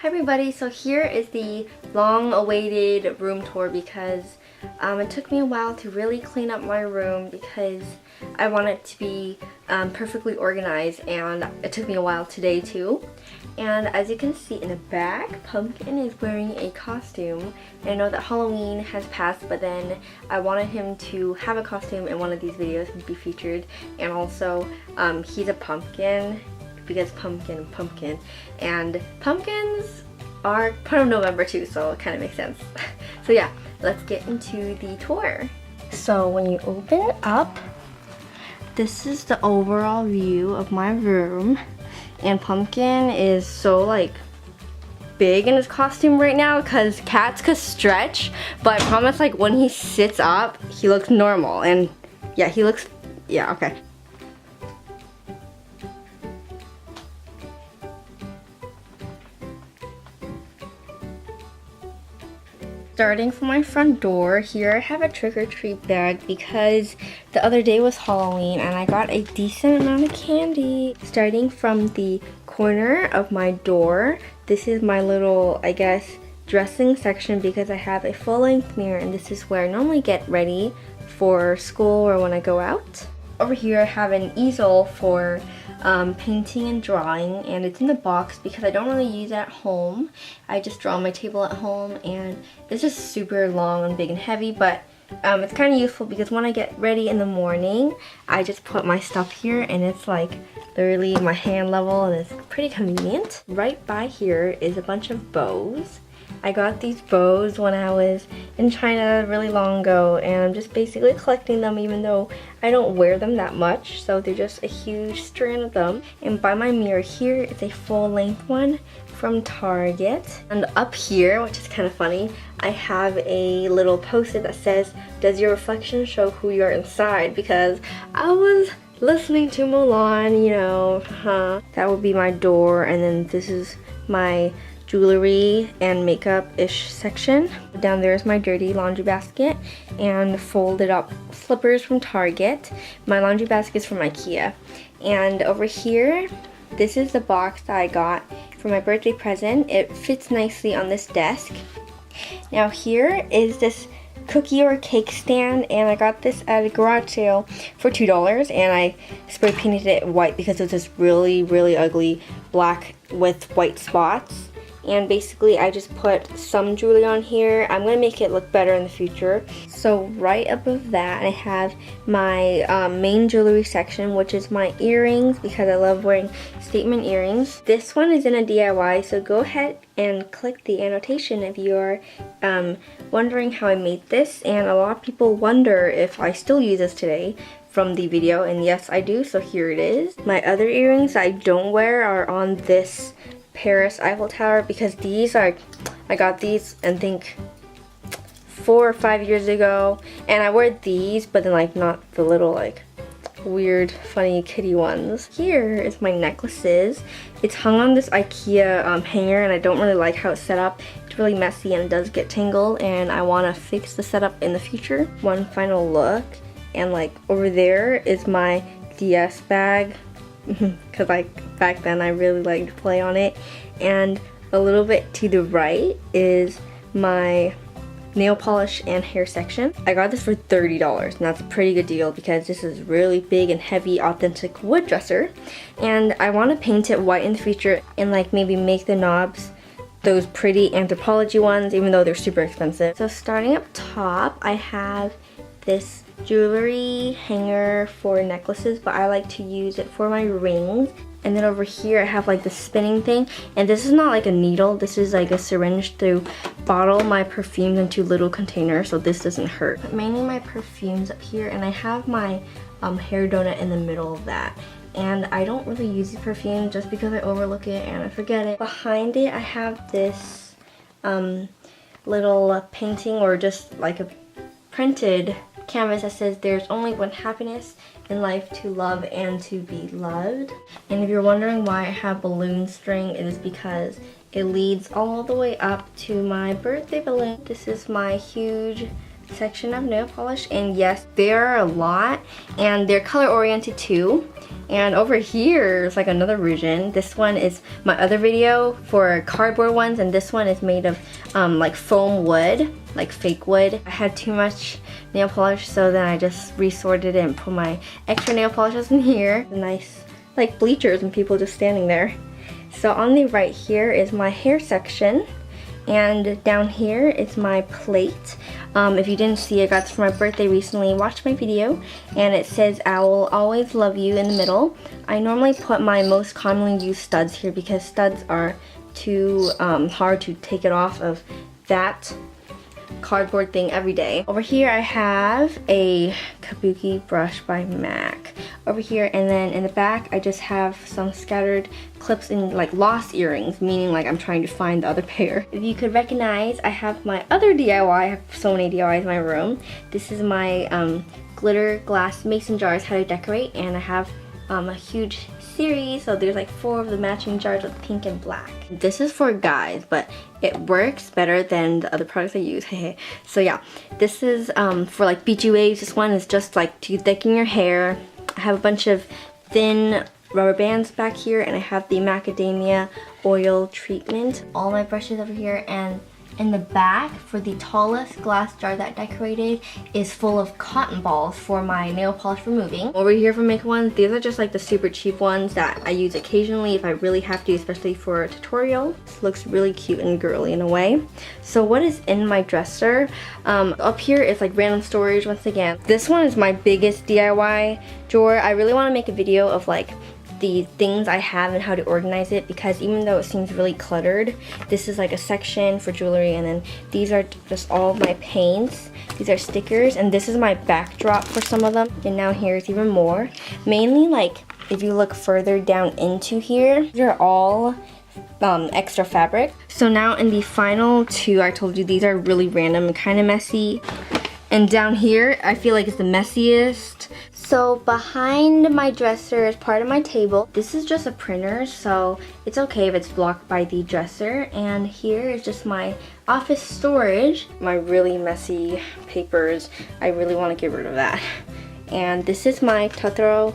Hi everybody, so here is the long-awaited room tour because it took me a while to really clean up my room because I want it to be perfectly organized, and it took me a while today too. And as you can see in the back, Pumpkin is wearing a costume. And I know that Halloween has passed, but then I wanted him to have a costume in one of these videos and be featured. And also, he's a pumpkin because pumpkin, and pumpkins are part of November too, so it kind of makes sense. So yeah, let's get into the tour. So when you open it up, this is the overall view of my room, and Pumpkin is so like big in his costume right now because cats could stretch, but I promise like when he sits up, he looks normal. And yeah, he looks, yeah, okay. Starting from my front door, here I have a trick-or-treat bag because the other day was Halloween and I got a decent amount of candy. Starting from the corner of my door, this is my little, I guess, dressing section because I have a full-length mirror, and this is where I normally get ready for school or when I go out. Over here I have an easel for painting and drawing, and it's in the box because I don't really use it at home. I just draw on my table at home, and it's just super long and big and heavy, but it's kind of useful because when I get ready in the morning, I just put my stuff here and it's like literally my hand level, and it's pretty convenient. Right by here is a bunch of bows. I got these bows when I was in China really long ago, and I'm just basically collecting them even though I don't wear them that much, so they're just a huge strand of them. And by my mirror here is a full-length one from Target. And up here, which is kind of funny, I have a little post-it that says, "Does your reflection show who you are inside?" Because I was listening to Mulan, you know, That would be my door, and then this is my jewelry and makeup-ish section. Down there is my dirty laundry basket and folded up slippers from Target. My laundry basket is from IKEA. And over here, this is the box that I got for my birthday present. It fits nicely on this desk. Now here is this cookie or cake stand, and I got this at a garage sale for $2, and I spray painted it white because it was this really ugly black with white spots. And basically I just put some jewelry on here. I'm gonna make it look better in the future. So right above that I have my main jewelry section, which is my earrings because I love wearing statement earrings. This one is in a DIY, so go ahead and click the annotation if you're wondering how I made this. And a lot of people wonder if I still use this today from the video, and yes I do, so here it is. My other earrings I don't wear are on this Paris Eiffel Tower because these are, I got these I think 4 or 5 years ago, and I wear these but then like not the little like weird funny kitty ones. Here is my necklaces. It's hung on this IKEA hanger, and I don't really like how it's set up. It's really messy and it does get tangled, and I want to fix the setup in the future. One final look, and like over there is my DS bag because like back then I really liked to play on it. And a little bit to the right is my nail polish and hair section. I got this for $30, and that's a pretty good deal because this is really big and heavy authentic wood dresser, and I want to paint it white in the future and like maybe make the knobs those pretty Anthropologie ones, even though they're super expensive. So starting up top, I have this jewelry hanger for necklaces, but I like to use it for my rings. And then over here I have like the spinning thing, and this is not like a needle, this is like a syringe to bottle my perfumes into little containers, so this doesn't hurt. But mainly my perfumes up here, and I have my hair donut in the middle of that. And I don't really use the perfume just because I overlook it and I forget it. Behind it I have this little painting, or just like a printed canvas that says, "There's only one happiness in life, to love and to be loved." And if you're wondering why I have balloon string, it is because it leads all the way up to my birthday balloon. This is my huge section of nail polish, and yes, there are a lot, and they're color oriented too. And over here is like another version. This one is my other video for cardboard ones, and this one is made of like foam wood, like fake wood. I had too much nail polish, so then I just resorted it and put my extra nail polishes in here. Nice like bleachers and people just standing there. So on the right here is my hair section, and down here is my plate. If you didn't see, I got this for my birthday recently. Watch my video, and it says I will always love you in the middle. I normally put my most commonly used studs here because studs are too hard to take it off of that cardboard thing every day. Over here I have a kabuki brush by MAC over here, and then in the back I just have some scattered clips and like lost earrings, meaning like I'm trying to find the other pair. If you could recognize, I have my other DIY. I have so many DIYs in my room. This is my glitter glass mason jars, how to decorate, and I have a huge series, so there's like 4 of the matching jars with pink and black. This is for guys, but it works better than the other products I use. So yeah, this is for like beachy waves. This one is just like to thicken your hair. I have a bunch of thin rubber bands back here, and I have the macadamia oil treatment. All my brushes over here, and in the back for the tallest glass jar that I decorated is full of cotton balls for my nail polish removing. Over here for makeup ones, these are just like the super cheap ones that I use occasionally if I really have to, especially for a tutorial. This looks really cute and girly in a way. So what is in my dresser? Up here is like random storage once again. This one is my biggest DIY drawer. I really want to make a video of like the things I have and how to organize it, because even though it seems really cluttered, this is like a section for jewelry, and then these are just all of my paints. These are stickers, and this is my backdrop for some of them. And now here's even more. Mainly like if you look further down into here, these are all extra fabric. So now in the final 2, I told you these are really random and kind of messy. And down here, I feel like it's the messiest. So behind my dresser is part of my table. This is just a printer, so it's okay if it's blocked by the dresser. And here is just my office storage. My really messy papers, I really want to get rid of that. And this is my Totoro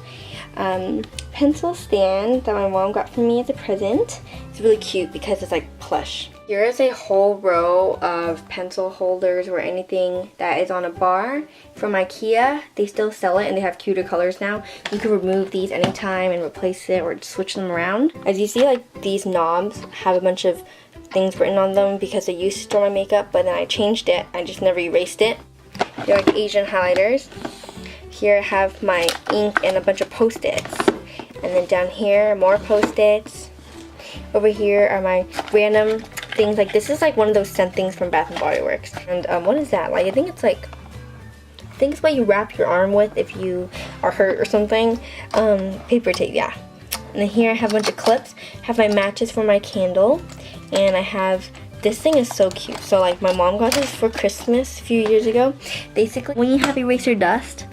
pencil stand that my mom got for me as a present. It's really cute because it's like plush. Here is a whole row of pencil holders or anything that is on a bar from IKEA. They still sell it and they have cuter colors now. You can remove these anytime and replace it or switch them around. As you see, like these knobs have a bunch of things written on them because I used to store my makeup, but then I changed it. I just never erased it. They're like Asian highlighters. Here I have my ink and a bunch of post-its. And then down here, more post-its. Over here are my random things. Like this is like one of those scent things from Bath and Body Works. And what is that? Like I think it's what you wrap your arm with if you are hurt or something. Paper tape, yeah. And then here I have a bunch of clips. I have my matches for my candle. And I have, this thing is so cute. So like my mom got this for Christmas a few years ago. Basically, when you have eraser dust,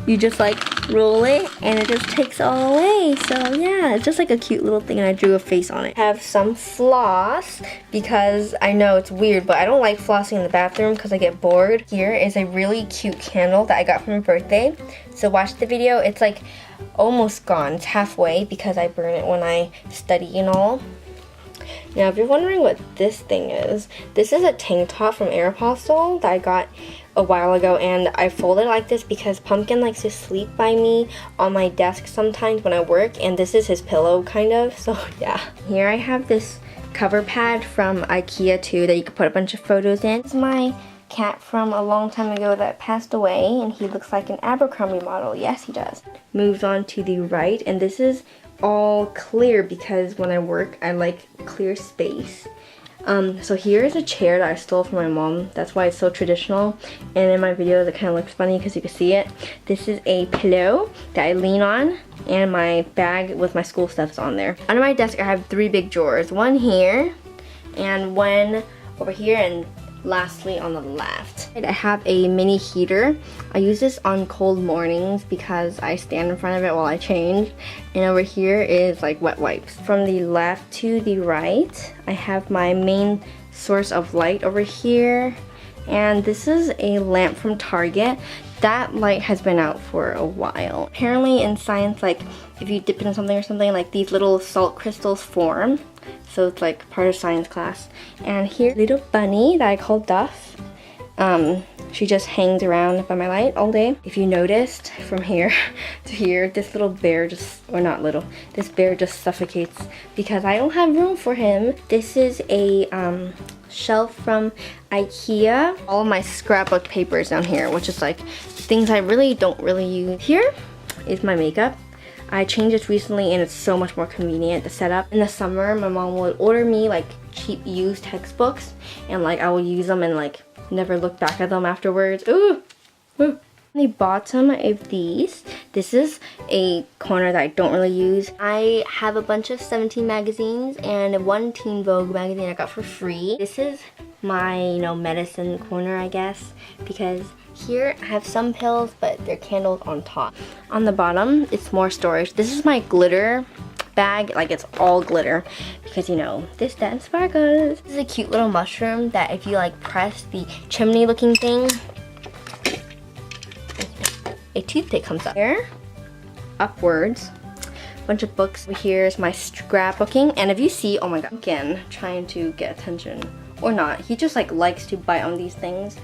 you just like roll it and it just takes all away. So yeah, it's just like a cute little thing, and I drew a face on it. I have some floss because I know it's weird, but I don't like flossing in the bathroom because I get bored. Here is a really cute candle that I got for my birthday. So watch the video. It's like almost gone. It's halfway because I burn it when I study and all. Now if you're wondering what this thing is, this is a tank top from Aeropostale that I got a while ago, and I fold it like this because Pumpkin likes to sleep by me on my desk sometimes when I work, and this is his pillow kind of, so yeah. Here I have this cover pad from IKEA too that you can put a bunch of photos in. This is my cat from a long time ago that passed away, and he looks like an Abercrombie model. Yes, he does. Moves on to the right, and this is all clear because when I work I like clear space. So here is a chair that I stole from my mom. That's why it's so traditional, and in my videos it kind of looks funny because you can see it. This is a pillow that I lean on, and my bag with my school stuff is on there. Under my desk I have 3 big drawers, one here and one over here, and lastly on the left I have a mini heater. I use this on cold mornings because I stand in front of it while I change. And over here is like wet wipes. From the left to the right I have my main source of light over here, And this is a lamp from Target. That light has been out for a while. Apparently in science, like if you dip it in something or something, like these little salt crystals form. So it's like part of science class. And here's a little bunny that I call Duff. She just hangs around by my light all day. If you noticed from here to here, this little bear just, or not little, this bear just suffocates because I don't have room for him. This is a shelf from IKEA. All of my scrapbook papers down here, which is like things I don't really use. Here is my makeup. I changed this recently and it's so much more convenient to set up. In the summer, my mom would order me like cheap used textbooks and like I will use them and like never look back at them afterwards. Ooh! Ooh. The bottom of these, this is a corner that I don't really use. I have a bunch of 17 magazines and one Teen Vogue magazine I got for free. This is my, medicine corner, I guess, because here I have some pills, but they're candles on top. On the bottom, it's more storage. This is my glitter bag, like it's all glitter because this, that, and sparkles. This is a cute little mushroom that if you like press the chimney looking thing, a toothpick comes up. Here, upwards, a bunch of books. Here's my scrapbooking, and if you see, oh my god, again, trying to get attention, or not, he just like likes to bite on these things.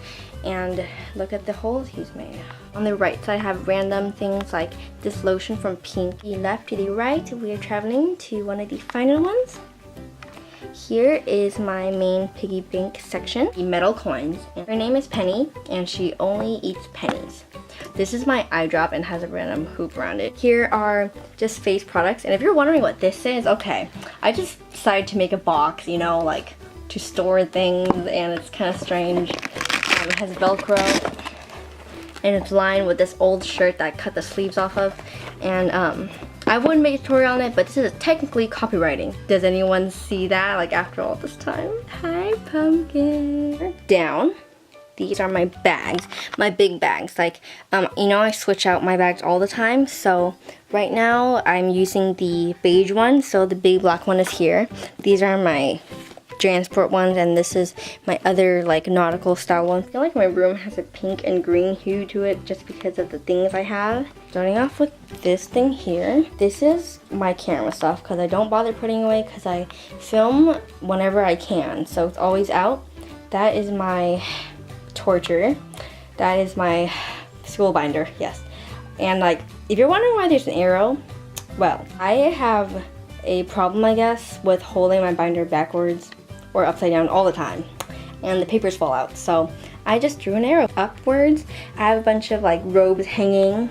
And look at the holes he's made. On the right side I have random things like this lotion from Pink. The left to the right, we are traveling to one of the final ones. Here is my main piggy bank section, the metal coins. And her name is Penny and she only eats pennies. This is my eye drop and has a random hoop around it. Here are just face products, and if you're wondering what this is, okay, I just decided to make a box, like to store things, and it's kind of strange. It has Velcro and it's lined with this old shirt that I cut the sleeves off of, and I wouldn't make a tutorial on it, but this is technically copywriting. Does anyone see that like after all this time? Hi pumpkin. Down, these are my bags, my big bags. Like I switch out my bags all the time, so right now I'm using the beige one, so the big black one is here. These are my transport ones, and this is my other like nautical style one. I feel like my room has a pink and green hue to it just because of the things I have. Starting off with this thing here. This is my camera stuff because I don't bother putting away because I film whenever I can, so it's always out. That is my torture. That is my school binder, yes. And like, if you're wondering why there's an arrow, well, I have a problem, I guess, with holding my binder backwards or upside down all the time, and the papers fall out, so I just drew an arrow. Upwards, I have a bunch of like robes hanging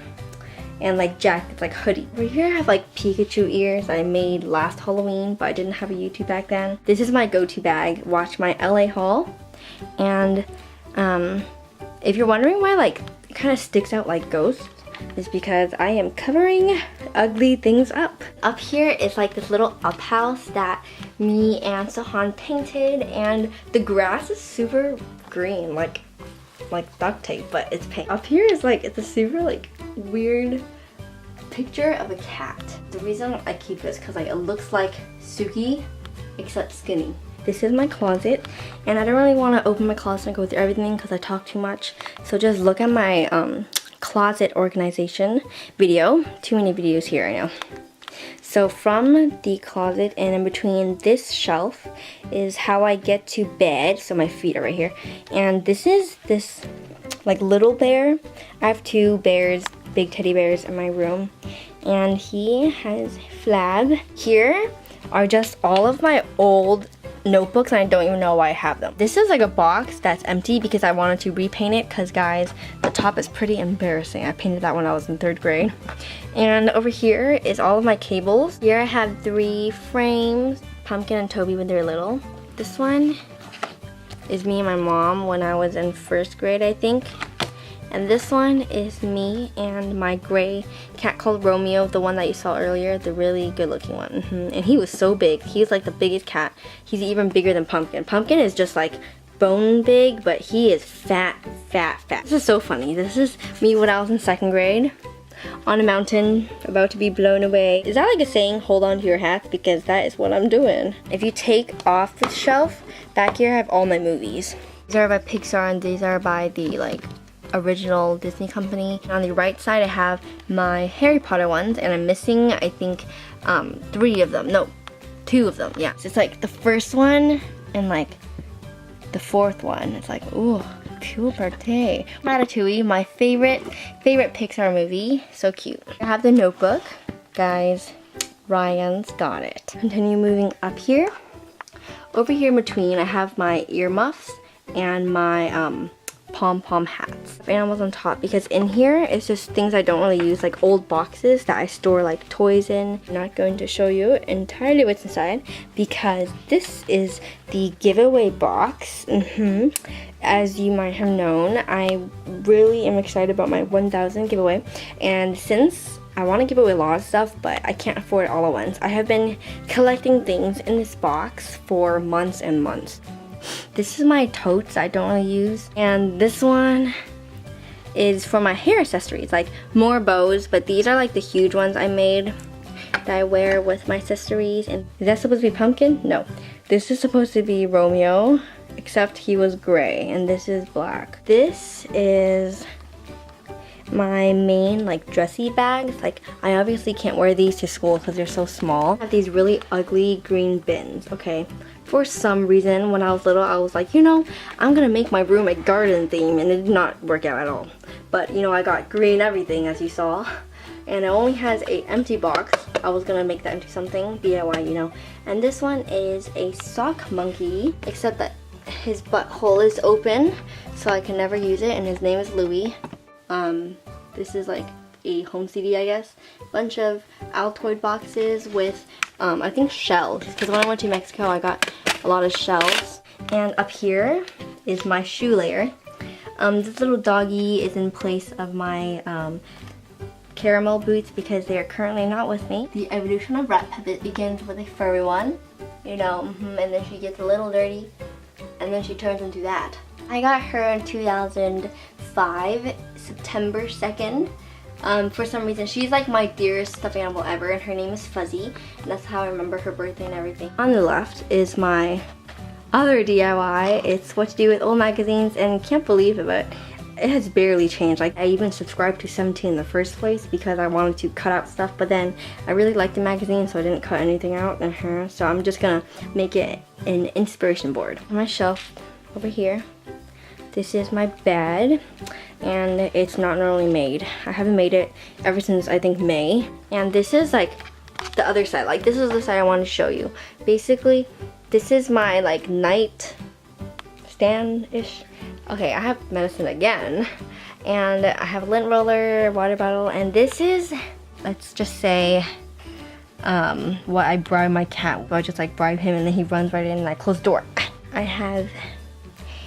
and like jackets, like hoodie. Over here I have like Pikachu ears I made last Halloween, but I didn't have a YouTube back then. This is my go-to bag. Watch my LA haul. And if you're wondering why like it kind of sticks out like ghosts, is because I am covering ugly things up. Up here is like this little up house that me and Sahan painted, and the grass is super green, like duct tape, but it's pink. Up here is like, it's a super like weird picture of a cat. The reason I keep this because like it looks like Suki except skinny. This is my closet, and I don't really want to open my closet and go through everything because I talk too much, so just look at my closet organization video. Too many videos here, I know. So from the closet and in between this shelf is how I get to bed. So my feet are right here, and this is this like little bear. I have two bears, big teddy bears in my room, and he has Flab. Here are just all of my old notebooks, and I don't even know why I have them. This is like a box that's empty because I wanted to repaint it because guys, the top is pretty embarrassing. I painted that when I was in 3rd grade. And over here is all of my cables. Here I have 3 frames, Pumpkin and Toby when they're little. This one is me and my mom when I was in 1st grade, I think. And this one is me and my gray cat called Romeo, the one that you saw earlier, the really good looking one. And he was so big. He's like the biggest cat. He's even bigger than Pumpkin. Pumpkin is just like bone big, but he is fat, fat, fat. This is so funny. This is me when I was in 2nd grade on a mountain about to be blown away. Is that like a saying, hold on to your hats? Because that is what I'm doing. If you take off the shelf, back here I have all my movies. These are by Pixar and these are by the like original Disney company. And on the right side I have my Harry Potter ones and I'm missing I think 3 of them. No, 2 of them. Yeah. So it's like the first one and like the 4th one. It's like, ooh, cool birthday. Ratatouille, my favorite Pixar movie. So cute. I have the Notebook. Guys, Ryan's got it. Continue moving up here. Over here in between, I have my earmuffs and my pom-pom hats. Animals on top because in here it's just things I don't really use, like old boxes that I store like toys in. I'm not going to show you entirely what's inside because this is the giveaway box. As you might have known, I really am excited about my 1,000 giveaway, and since I want to give away a lot of stuff, but I can't afford it all at once, I have been collecting things in this box for months and months. This is my totes I don't really use, and this one is for my hair accessories, like more bows, but these are like the huge ones I made that I wear with my accessories. And is that supposed to be Pumpkin? No, this is supposed to be Romeo, except he was gray and this is black. This is my main like dressy bags. Like I obviously can't wear these to school because they're so small. I have these really ugly green bins. Okay, for some reason when I was little I was like, you know, I'm gonna make my room a garden theme, and it did not work out at all. But you know, I got green everything as you saw, and it only has a empty box. I was gonna make that into something DIY, you know. And this one is a sock monkey, except that his butthole is open so I can never use it, and his name is Louie. This is like a home CD, I guess. Bunch of Altoid boxes with I think shells, because when I went to Mexico I got a lot of shells. And up here is my shoe layer. This little doggy is in place of my caramel boots because they are currently not with me. The evolution of Rat Puppet begins with a furry one, you know, and then she gets a little dirty and then she turns into that. I got her in 2005, September 2nd. For some reason, she's like my dearest stuffed animal ever, and her name is Fuzzy, and that's how I remember her birthday and everything. On the left is my other DIY. It's what to do with old magazines, and can't believe it, but it has barely changed. Like I even subscribed to 17 in the first place because I wanted to cut out stuff, but then I really liked the magazine, so I didn't cut anything out. So I'm just gonna make it an inspiration board. On my shelf over here, this is my bed, and it's not normally made. I haven't made it ever since I think May. And this is like the other side. Like this is the side I want to show you. Basically, this is my like night stand-ish. Okay, I have medicine again, and I have a lint roller, water bottle, and this is, let's just say, what I bribe my cat. I just like bribe him and then he runs right in and I close the door. I have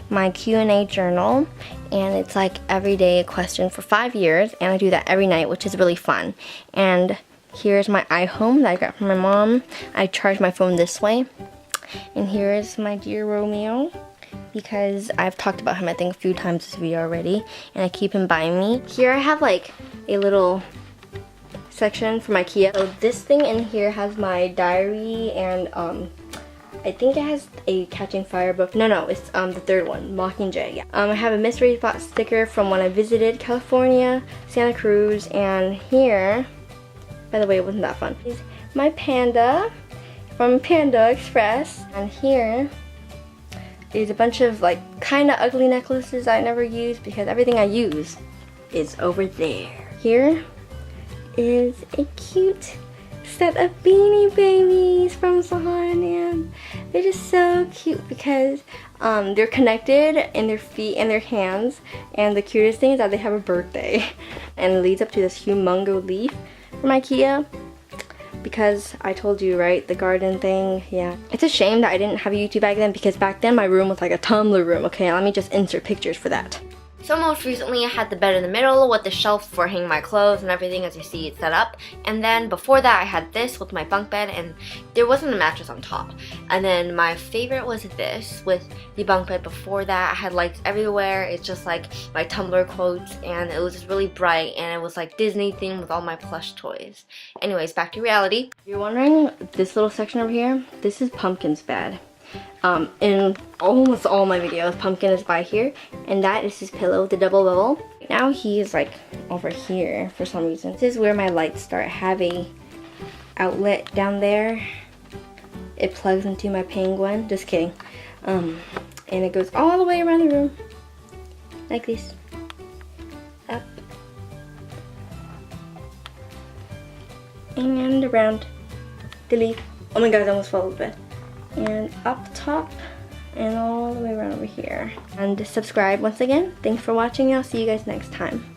my Q&A journal, and it's like every day a question for 5 years, and I do that every night, which is really fun. And here's my iHome that I got from my mom. I charge my phone this way. And here is my dear Romeo, because I've talked about him I think a few times this video already, and I keep him by me. Here I have like a little section from IKEA. So this thing in here has my diary, and I think it has a Catching Fire book. No, it's the third one, Mockingjay. Yeah. I have a mystery box sticker from when I visited California, Santa Cruz, and here, by the way, it wasn't that fun, is my panda from Panda Express. And here is a bunch of like kind of ugly necklaces I never use because everything I use is over there. Here is a cute set of Beanie Babies from Sahan, and they're just so cute because they're connected in their feet and their hands, and the cutest thing is that they have a birthday, and it leads up to this humongo leaf from IKEA because I told you, right, the garden thing. Yeah, it's a shame that I didn't have a YouTube back then, because back then my room was like a Tumblr room. Okay, let me just insert pictures for that. So most recently I had the bed in the middle with the shelf for hanging my clothes and everything, as you see it's set up. And then before that I had this with my bunk bed, and there wasn't a mattress on top. And then my favorite was this with the bunk bed. Before that I had lights everywhere. It's just like my Tumblr quotes, and it was just really bright, and it was like Disney themed with all my plush toys. Anyways, back to reality. If you're wondering, this little section over here, this is Pumpkin's bed. in almost all my videos. Pumpkin is by here, and that is his pillow, the double bubble. Now he is like over here for some reason. This is where my lights start. I have a outlet down there. It plugs into my penguin. Just kidding. And it goes all the way around the room, like this. Up and around. Delete. Oh my god, I almost fell over the bed. And up top and all the way around over here. And subscribe once again. Thanks for watching. I'll see you guys next time.